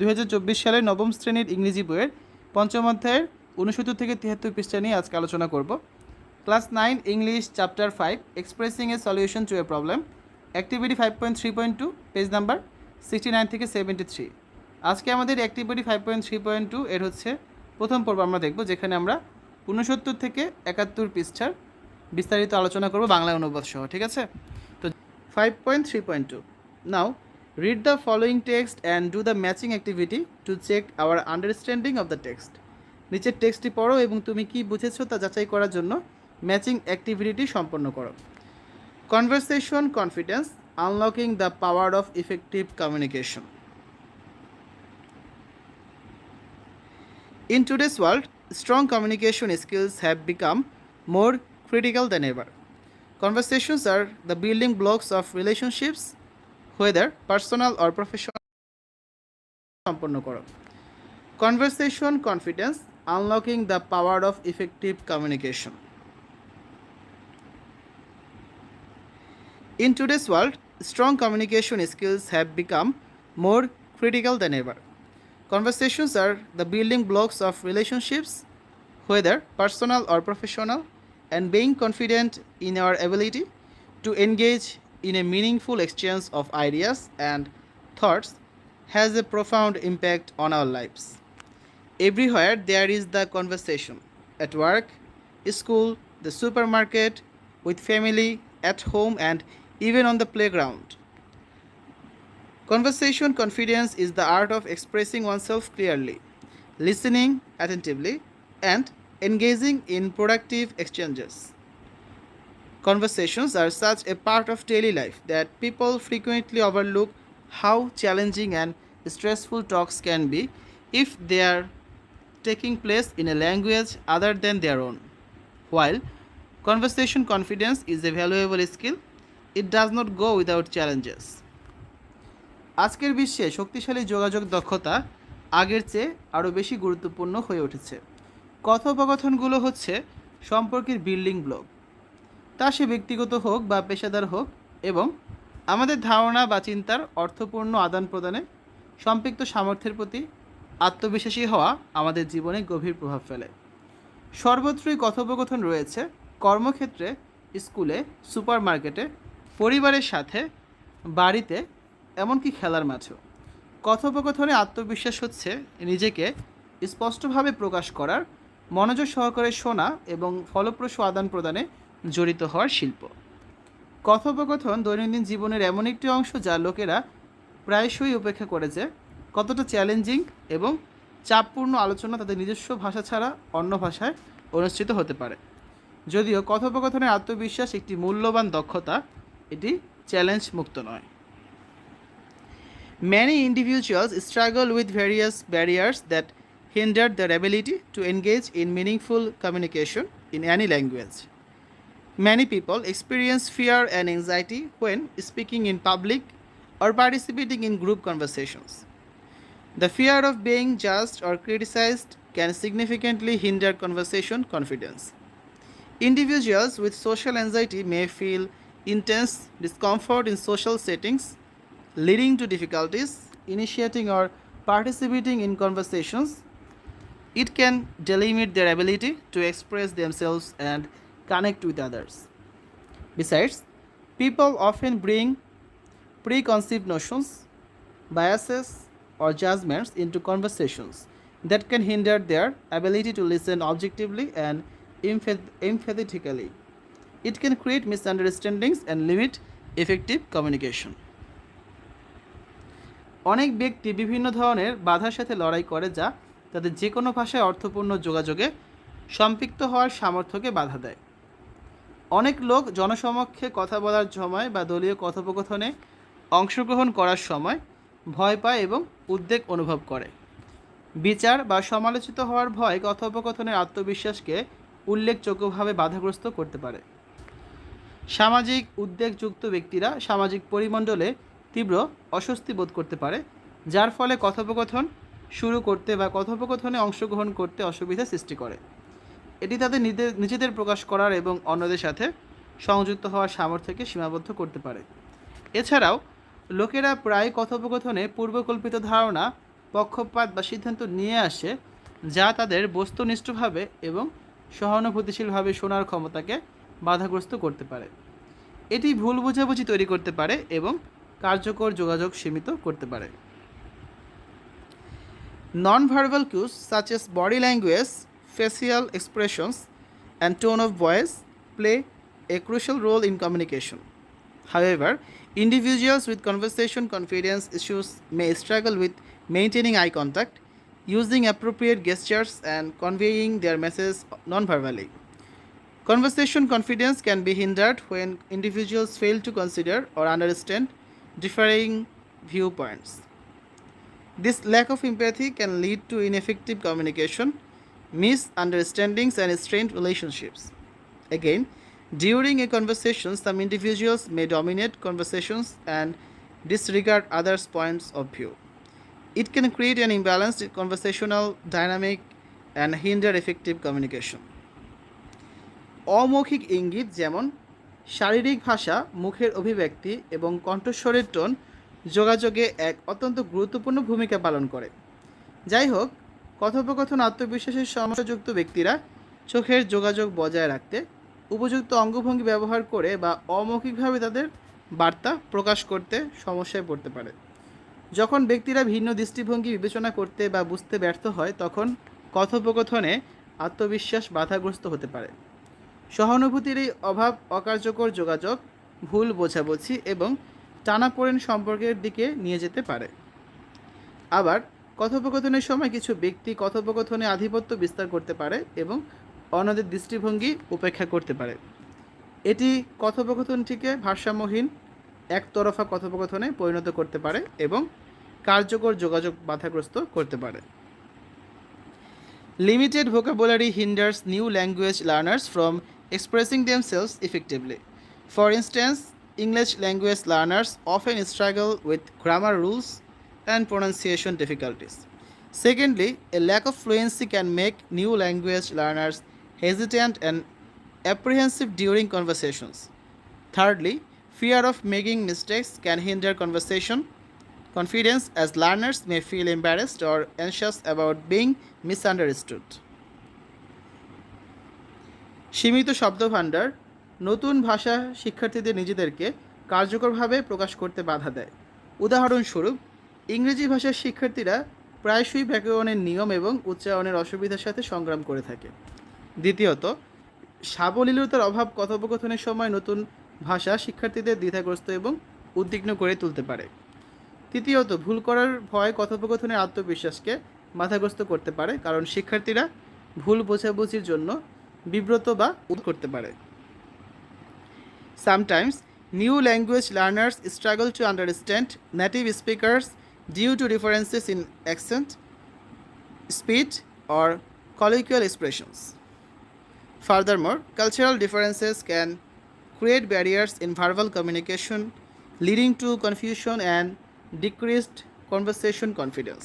2024 সালের নবম শ্রেণীর ইংরেজি বইয়ের পঞ্চম অধ্যায়ের 69 থেকে 73 পৃষ্ঠা নিয়ে আজকে আলোচনা করব। Class 9 English chapter 5 expressing a solution to A problem, activity 5.3.2, page number 69 থেকে 73। আজকে আমাদের অ্যাক্টিভিটি 5.3.2 এর হচ্ছে প্রথম পর্ব আমরা দেখব, যেখানে আমরা 69 থেকে 71 পৃষ্ঠার বিস্তারিত আলোচনা করব বাংলা অনুবাদ সহ। ঠিক আছে, তো 5.3.2 নাও read the following text and do the matching activity to check our understanding of the text. নিচের টেক্সটটি পড়ো এবং তুমি কি বুঝেছো তা যাচাই করার জন্য ম্যাচিং অ্যাক্টিভিটি সম্পন্ন করো। Conversation confidence, unlocking the power of effective communication. In today's world, strong communication skills have become more critical than ever. Conversations are the building blocks of relationships, whether personal or professional. সম্পন্ন করো। Conversation confidence, unlocking the power of effective communication. In today's world, strong communication skills have become more critical than ever. Conversations are the building blocks of relationships, whether personal or professional, and being confident in our ability to engage in a meaningful exchange of ideas and thoughts has a profound impact on our lives. Everywhere there is the conversation, at work, school, the supermarket, with family, at home, and even on the playground. Conversation confidence is the art of expressing oneself clearly, listening attentively, and engaging in productive exchanges. Conversations are such a part of daily life that people frequently overlook how challenging and stressful talks can be if they are taking place in a language other than their own. While conversation confidence is a valuable skill, it does not go without challenges. আজকের বিশ্বে শক্তিশালী যোগাযোগ দক্ষতা আগের চেয়ে আরও বেশি গুরুত্বপূর্ণ হয়ে উঠেছে। কথোপকথনগুলো হচ্ছে সম্পর্কের বিল্ডিং ব্লক, তা সে ব্যক্তিগত হোক বা পেশাদার হোক, এবং আমাদের ধারণা বা চিন্তার অর্থপূর্ণ আদান প্রদানে সম্পৃক্ত সামর্থ্যের প্রতি আত্মবিশ্বাসী হওয়া আমাদের জীবনে গভীর প্রভাব ফেলে। সর্বত্রই কথোপকথন রয়েছে, কর্মক্ষেত্রে, স্কুলে, সুপারমার্কেটে, পরিবারের সাথে, বাড়িতে, এমনকি খেলার মাঠেও। কথোপকথনে আত্মবিশ্বাস হচ্ছে নিজেকে স্পষ্টভাবে প্রকাশ করার, মনোযোগ সহকারে শোনা এবং ফলপ্রসূ আদান প্রদানে জড়িত হওয়ার শিল্প। কথোপকথন দৈনন্দিন জীবনের এমন একটি অংশ যা লোকেরা প্রায়শই উপেক্ষা করে, যে কতটা চ্যালেঞ্জিং এবং চাপপূর্ণ আলোচনা তাদের নিজস্ব ভাষা ছাড়া অন্য ভাষায় অনুষ্ঠিত হতে পারে। যদিও কথোপকথনের আত্মবিশ্বাস একটি মূল্যবান দক্ষতা, এটি চ্যালেঞ্জ মুক্ত নয়। Many individuals struggle with various barriers that hinder their ability to engage in meaningful communication in any language. Many people experience fear and anxiety when speaking in public or participating in group conversations. The fear of being judged or criticized can significantly hinder conversation confidence. Individuals with social anxiety may feel intense discomfort in social settings, leading to difficulties initiating or participating in conversations. It can delimit their ability to express themselves and connect with others. Besides, people often bring preconceived notions, biases, or judgments into conversations that can hinder their ability to listen objectively and empathetically. It can create misunderstandings and limit effective communication. অনেক ব্যক্তি বিভিন্ন ধরনের বাধার সাথে লড়াই করে, যা তাদের যে কোনো ভাষায় অর্থপূর্ণ যোগাযোগে সম্পৃক্ত হওয়ার সামর্থ্যকে বাধা দেয়। অনেক লোক জনসমক্ষে কথা বলার সময় বা দলীয় কথোপকথনে অংশগ্রহণ করার সময় ভয় পায় এবং উদ্বেগ অনুভব করে। বিচার বা সমালোচিত হওয়ার ভয় কথোপকথনের আত্মবিশ্বাসকে উল্লেখযোগ্যভাবে বাধাগ্রস্ত করতে পারে। সামাজিক উদ্বেগযুক্ত ব্যক্তিরা সামাজিক পরিমণ্ডলে তীব্র অস্বস্তি বোধ করতে পারে, যার ফলে কথোপকথন শুরু করতে বা কথোপকথনে অংশগ্রহণ করতে অসুবিধা সৃষ্টি করে। এটি তাদের নিজেদের প্রকাশ করার এবং অন্যদের সাথে সংযুক্ত হওয়ার সামর্থ্যকে সীমাবদ্ধ করতে পারে। এছাড়াও লোকেরা প্রায় কথোপকথনে পূর্বকল্পিত ধারণা পক্ষপাত বা সিদ্ধান্ত নিয়ে আসে যা তাদের বস্তুনিষ্ঠভাবে এবং সহানুভূতিশীলভাবে শোনার ক্ষমতাকে বাধাগ্রস্ত করতে পারে। এটি ভুল বোঝাবুঝি তৈরি করতে পারে এবং কার্যকর যোগাযোগ সীমিত করতে পারে। Non-verbal cues such as body language, facial expressions, and tone of voice play a crucial role in communication. However, individuals with conversation confidence issues may struggle with maintaining eye contact, using appropriate gestures, and conveying their message non-verbally. Conversation confidence can be hindered when individuals fail to consider or understand differing viewpoints. This lack of empathy can lead to ineffective communication, misunderstandings, and strained relationships. Again, during a conversation, some individuals may dominate conversations and disregard others' points of view. It can create an imbalanced conversational dynamic and hinder effective communication. অমৌখিক ইঙ্গিত যেমন শারীরিক ভাষা, মুখের অভিব্যক্তি এবং কণ্ঠস্বরের tone যোগাযোগে এক অত্যন্ত গুরুত্বপূর্ণ ভূমিকা পালন করে। যাই হোক, কথোপকথন আত্মবিশ্বাসের সমস্যাযুক্ত ব্যক্তিরা চোখের যোগাযোগ বজায় রাখতে উপযুক্ত অঙ্গভঙ্গি ব্যবহার করে বা অমৌখিকভাবে তাদের বার্তা প্রকাশ করতে সমস্যায় পড়তে পারে। যখন ব্যক্তিরা ভিন্ন দৃষ্টিভঙ্গি বিবেচনা করতে বা বুঝতে ব্যর্থ হয়, তখন কথোপকথনে আত্মবিশ্বাস বাধাগ্রস্ত হতে পারে। সহানুভূতির এই অভাব অকার্যকর যোগাযোগ, ভুল বোঝাবুঝি এবং টানাপোড়েন সম্পর্কের দিকে নিয়ে যেতে পারে। আবার কথোপকথনের সময় কিছু ব্যক্তি কথোপকথনে আধিপত্য বিস্তার করতে পারে এবং অন্যদের দৃষ্টিভঙ্গি উপেক্ষা করতে পারে। এটি কথোপকথনটিকে ভারসাম্যহীন একতরফা কথোপকথনে পরিণত করতে পারে এবং কার্যকর যোগাযোগ বাধাগ্রস্ত করতে পারে। Limited vocabulary hinders new language learners from expressing themselves effectively. For instance, English language learners often struggle with grammar rules and pronunciation difficulties. Secondly, a lack of fluency can make new language learners hesitant and apprehensive during conversations. Thirdly, fear of making mistakes can hinder conversation confidence as learners may feel embarrassed or anxious about being misunderstood. সীমিত শব্দভাণ্ডার নতুন ভাষা শিক্ষার্থীদের নিজেদেরকে কার্যকরভাবে প্রকাশ করতে বাধা দেয়। উদাহরণস্বরূপ, ইংরেজি ভাষার শিক্ষার্থীরা প্রায়শই ব্যাকরণের নিয়ম এবং উচ্চারণের অসুবিধার সাথে সংগ্রাম করে থাকে। দ্বিতীয়ত, সাবলীলতার অভাব কথোপকথনের সময় নতুন ভাষা শিক্ষার্থীদের দ্বিধাগ্রস্ত এবং উদ্বিগ্ন করে তুলতে পারে। তৃতীয়ত, ভুল করার ভয় কথোপকথনের আত্মবিশ্বাসকে বাধাগ্রস্ত করতে পারে, কারণ শিক্ষার্থীরা ভুল বোঝাবুঝির জন্য বিব্রত বা করতে পারে। Sometimes, new language learners struggle to understand native speakers due to differences in accent, speech, or colloquial expressions. Furthermore, cultural differences can create barriers in verbal communication, leading to confusion and decreased conversation confidence.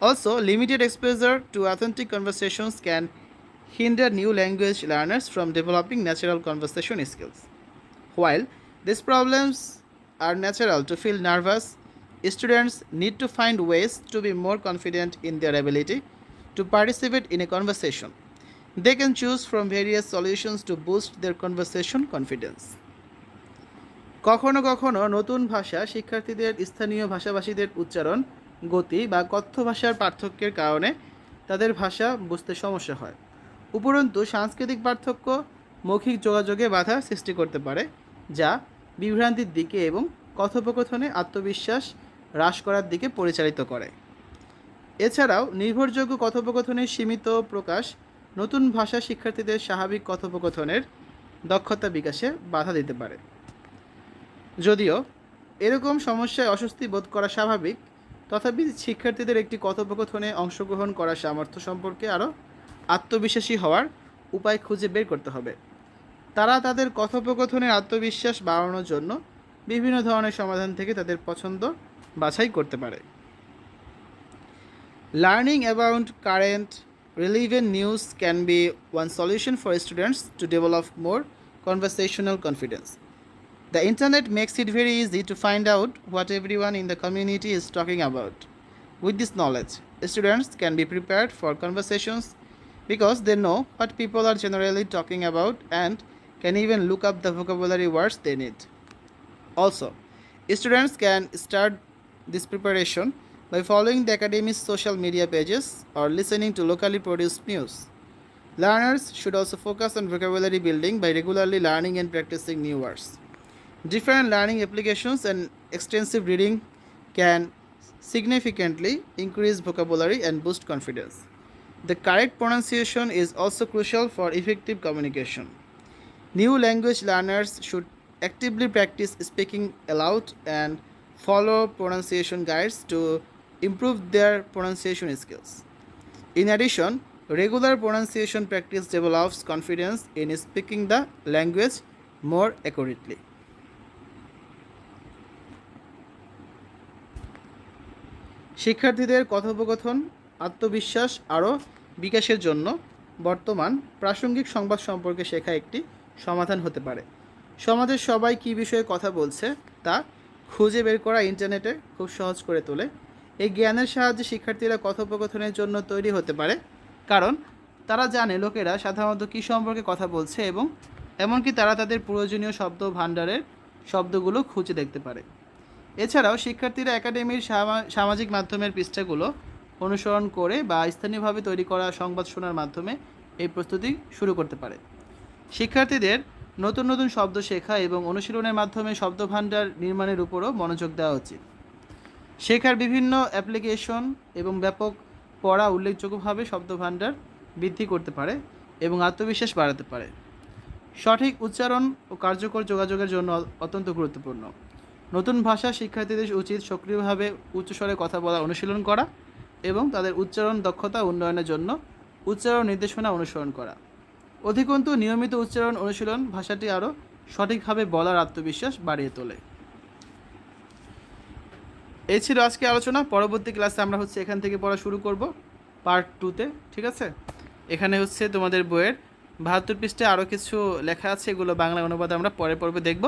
Also, limited exposure to authentic conversations can hinder new language learners from developing natural conversation skills. While these problems are natural to feel nervous, students need to find ways to be more confident in their ability to participate in a conversation. They can choose from various solutions to boost their conversation confidence. কখনো কখনো নতুন ভাষা শিক্ষার্থীদের স্থানীয় ভাষাভাষীদের উচ্চারণ, গতি বা কথ্য ভাষার পার্থক্যের কারণে তাদের ভাষা বুঝতে সমস্যা হয়। উপরন্তু, সাংস্কৃতিক পার্থক্য মৌখিক যোগাযোগে বাধা সৃষ্টি করতে পারে, যা বিভ্রান্তির দিকে এবং কথোপকথনে আত্মবিশ্বাস হ্রাস করার দিকে পরিচালিত করে। এছাড়াও নির্ভরযোগ্য কথোপকথনের সীমিত প্রকাশ নতুন ভাষা শিক্ষার্থীদের স্বাভাবিক কথোপকথনের দক্ষতা বিকাশে বাধা দিতে পারে। যদিও এরকম সমস্যায় অস্বস্তি বোধ করা স্বাভাবিক, তথাপি শিক্ষার্থীদের একটি কথোপকথনে অংশগ্রহণ করার সামর্থ্য সম্পর্কে আরও আত্মবিশ্বাসী হওয়ার উপায় খুঁজে বের করতে হবে। তারা তাদের কথোপকথনের আত্মবিশ্বাস বাড়ানোর জন্য বিভিন্ন ধরনের সমাধান থেকে তাদের পছন্দ বাছাই করতে পারে। Learning about current relevant news can be one solution for students to develop more conversational confidence. The internet makes it very easy to find out what everyone in the community is talking about. With this knowledge, students can be prepared for conversations because they know what people are generally talking about and can even look up the vocabulary words they need. Also, students can start this preparation by following the Academy's social media pages or listening to locally produced news. Learners should also focus on vocabulary building by regularly learning and practicing new words. Different learning applications and extensive reading can significantly increase vocabulary and boost confidence. The correct pronunciation is also crucial for effective communication. New language learners should actively practice speaking aloud and follow pronunciation guides to improve their pronunciation skills. In addition, regular pronunciation practice develops confidence in speaking the language more accurately. শিক্ষার্থীদের কথোপকথন আত্মবিশ্বাস আরও বিকাশের জন্য বর্তমান প্রাসঙ্গিক সংবাদ সম্পর্কে শেখা একটি সমাধান হতে পারে। সমাজের সবাই কী বিষয়ে কথা বলছে তা খুঁজে বের করা ইন্টারনেটে খুব সহজ করে তোলে। এই জ্ঞানের সাহায্যে শিক্ষার্থীরা কথোপকথনের জন্য তৈরি হতে পারে, কারণ তারা জানে লোকেরা সাধারণত কী সম্পর্কে কথা বলছে এবং এমনকি তারা তাদের প্রয়োজনীয় শব্দ ভাণ্ডারের শব্দগুলো খুঁজে দেখতে পারে। এছাড়াও শিক্ষার্থীরা একাডেমির সামাজিক মাধ্যমের পৃষ্ঠাগুলো অনুসরণ করে বা স্থানীয়ভাবে তৈরি করা সংবাদ শোনার মাধ্যমে এই প্রস্তুতি শুরু করতে পারে। শিক্ষার্থীদের নতুন নতুন শব্দ শেখা এবং অনুশীলনের মাধ্যমে শব্দভাণ্ডার নির্মাণের উপরও মনোযোগ দেওয়া উচিত। শেখার বিভিন্ন অ্যাপ্লিকেশন এবং ব্যাপক পড়া উল্লেখযোগ্যভাবে শব্দভাণ্ডার বৃদ্ধি করতে পারে এবং আত্মবিশ্বাস বাড়াতে পারে। সঠিক উচ্চারণ ও কার্যকর যোগাযোগের জন্য অত্যন্ত গুরুত্বপূর্ণ। নতুন ভাষা শিক্ষার্থীদের উচিত সক্রিয়ভাবে উচ্চস্বরে কথা বলা অনুশীলন করা এবং তাদের উচ্চারণ দক্ষতা উন্নয়নের জন্য উচ্চারণ নির্দেশনা অনুসরণ করা। অধিকন্তু নিয়মিত উচ্চারণ অনুশীলন ভাষাটি আরও সঠিকভাবে বলার আত্মবিশ্বাস বাড়িয়ে তোলে। এই ছিল আজকে আলোচনা। পরবর্তী ক্লাসে আমরা এখান থেকে পড়া শুরু করব পার্ট 2-তে, ঠিক আছে? এখানে তোমাদের বইয়ের 72 পৃষ্ঠায় আরও কিছু লেখা আছে, এগুলো বাংলা অনুবাদ আমরা পরের পর্বে দেখব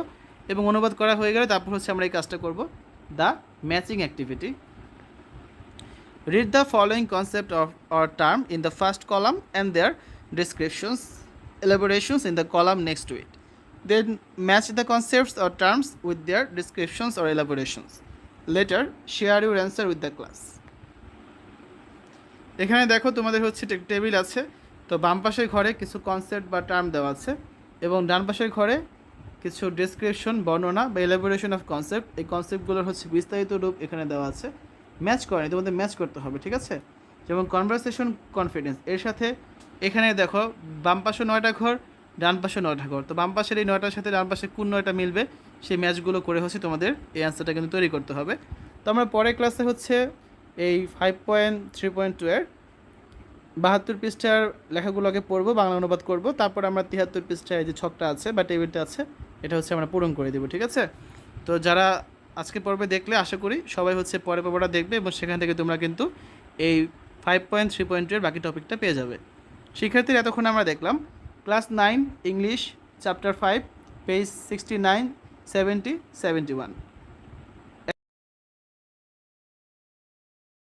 এবং অনুবাদ করা হয়ে গেলে তারপর আমরা এই কাজটা করব, the matching activity. Read the following concept or term in the first column and their descriptions, elaborations in the column next to it. Then match the concepts or terms with their descriptions or elaborations. Later, share your answer with the class. এখানে দেখো তোমাদের table আছে, তো বাম পাশের ঘরে কিছু concept বা টার্ম দেওয়া আছে এবং ডান পাশের ঘরে কিছু ডেসক্রিপশন বর্ণনা বা এলাবোরেশন অফ কনসেপ্ট। এই কনসেপ্টগুলোর বিস্তারিত রূপ এখানে দেওয়া আছে। ম্যাচ করে তোমাদের ম্যাচ করতে হবে, ঠিক আছে? যেমন কনভারসেশন কনফিডেন্স, এর সাথে এখানে দেখো বাম পাশে 9টা ঘর, ডান পাশে 9টা ঘর, তো বাম পাশের এই 9টার সাথে ডান পাশে কোন 9টা মিলবে সেই ম্যাচগুলো করে তোমাদের এই অ্যান্সারটা কিন্তু তৈরি করতে হবে। তো আমরা পরের ক্লাসে এই 5.3.2 এর 72 পৃষ্ঠার লেখাগুলোকে পড়বো, বাংলা অনুবাদ করব, তারপর আমরা 73 পৃষ্ঠায় যে ছকটা আছে বা টেবিলটা আছে এটা আমরা পূরণ করে দেবো, ঠিক আছে? তো যারা আজকে পর্বে দেখলে আশা করি সবাই পরের পর্বটা দেখবে এবং সেখান থেকে তোমরা কিন্তু এই 5.3.2 এর বাকি টপিকটা পেয়ে যাবে। শিক্ষার্থীরা এতক্ষণ আমরা দেখলাম ক্লাস 9 ইংলিশ চ্যাপ্টার 5 পেজ 69, 70, 71।